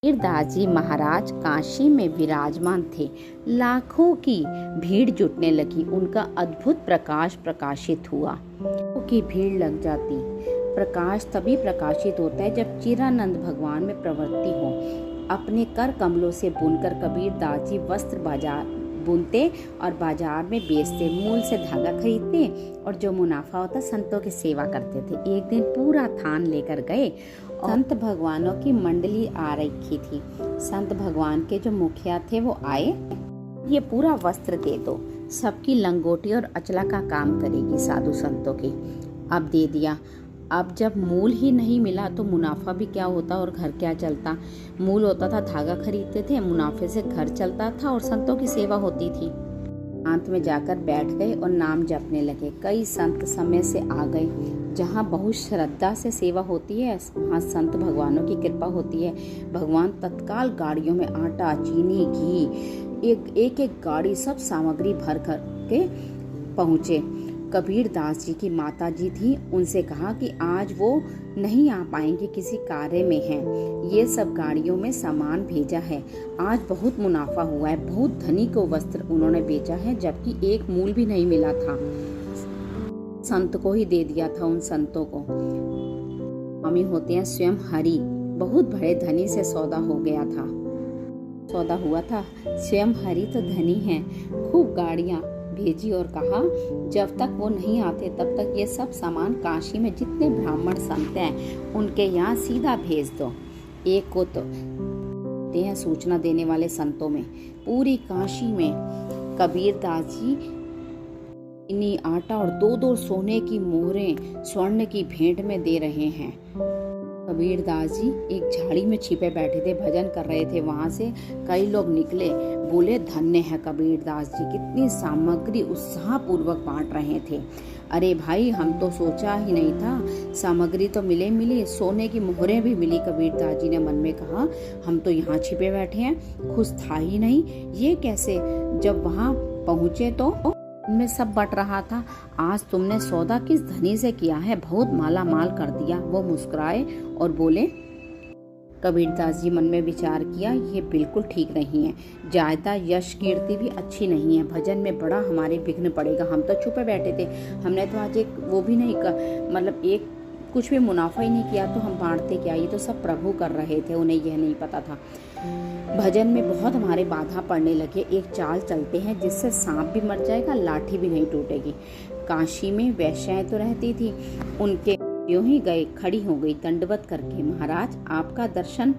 कबीरदास जी महाराज काशी में विराजमान थे। लाखों की भीड़ जुटने लगी। उनका अद्भुत प्रकाश प्रकाशित हुआ। की भीड़ लग जाती। प्रकाश तभी प्रकाशित होता है जब चिरानंद भगवान में प्रवृत्ति हो। अपने कर कमलों से बुनकर कबीरदास जी वस्त्र बाजार बुनते और बाजार में बेचते, मूल से धागा खरीदते और जो मुनाफा होता संतों की सेवा करते थे। एक दिन पूरा थान लेकर गए और संत भगवानों की मंडली आ रखी थी। संत भगवान के जो मुखिया थे वो आए, ये पूरा वस्त्र दे दो, सबकी लंगोटी और अचला का काम करेगी साधु संतों की। अब दे दिया। अब जब मूल ही नहीं मिला तो मुनाफा भी क्या होता और घर क्या चलता। मूल होता था, धागा खरीदते थे, मुनाफे से घर चलता था और संतों की सेवा होती थी। अंत में जाकर बैठ गए और नाम जपने लगे। कई संत समय से आ गए। जहाँ बहुत श्रद्धा से सेवा होती है वहाँ संत भगवानों की कृपा होती है। भगवान तत्काल गाड़ियों में आटा, चीनी, घी, एक गाड़ी सब सामग्री भर कर के पहुँचे। कबीरदास जी की माता जी थी, उनसे कहा कि आज वो नहीं आ पाएंगे, किसी कार्य में हैं। ये सब गाड़ियों में सामान भेजा है। आज बहुत मुनाफा हुआ है। बहुत धनी को वस्त्र उन्होंने बेचा है, जबकि एक मूल भी नहीं मिला था। संत को ही दे दिया था उन संतों को। स्वामी होते हैं स्वयं हरि। बहुत बड़े धनी से सौदा हो गया था, सौदा हुआ था। स्वयं हरि तो धनी हैं। खूब गाड़ियां भेजी और कहा जब तक वो नहीं आते तब तक ये सब सामान काशी में जितने ब्राह्मण संत हैं उनके यहाँ सीधा भेज दो। एक को तो हैं सूचना देने वाले संतों में। पूरी काशी में कबीरदास जी इन्हीं आटा और 2-2 सोने की मोहरें स्वर्ण की भेंट में दे रहे हैं। कबीरदास जी एक झाड़ी में छिपे बैठे थे, भजन कर रहे थे। वहां से कई लोग निकले, बोले धन्य है कबीरदास जी, कितनी सामग्री उत्साह पूर्वक बांट रहे थे। अरे भाई, हम तो सोचा ही नहीं था। सामग्री तो मिली, सोने की मोहरें भी मिली। कबीरदास जी ने मन में कहा हम तो यहाँ छिपे बैठे हैं, खुश था ही नहीं, ये कैसे। जब वहां पहुंचे तो में सब बट रहा था। आज तुमने सौदा किस धनी से किया है, बहुत माला माल कर दिया। वो मुस्कुराए और बोले। कबीरदास जी मन में विचार किया, ये बिल्कुल ठीक नहीं है। जायदा यश कीर्ति भी अच्छी नहीं है। भजन में बड़ा हमारे विघ्न पड़ेगा। हम तो छुपे बैठे थे, हमने तो आज एक वो भी नहीं मतलब एक कुछ भी मुनाफा ही नहीं किया, तो हम बांटते क्या। ये तो सब प्रभु कर रहे थे, उन्हें यह नहीं पता था। भजन में बहुत हमारे बाधा पड़ने लगे। एक चाल चलते हैं जिससे सांप भी मर जाएगा, लाठी भी नहीं टूटेगी। काशी में वैश्याएं तो रहती थी, उनके यूं ही गए, खड़ी हो गई दंडवत करके। महाराज, आपका दर्शन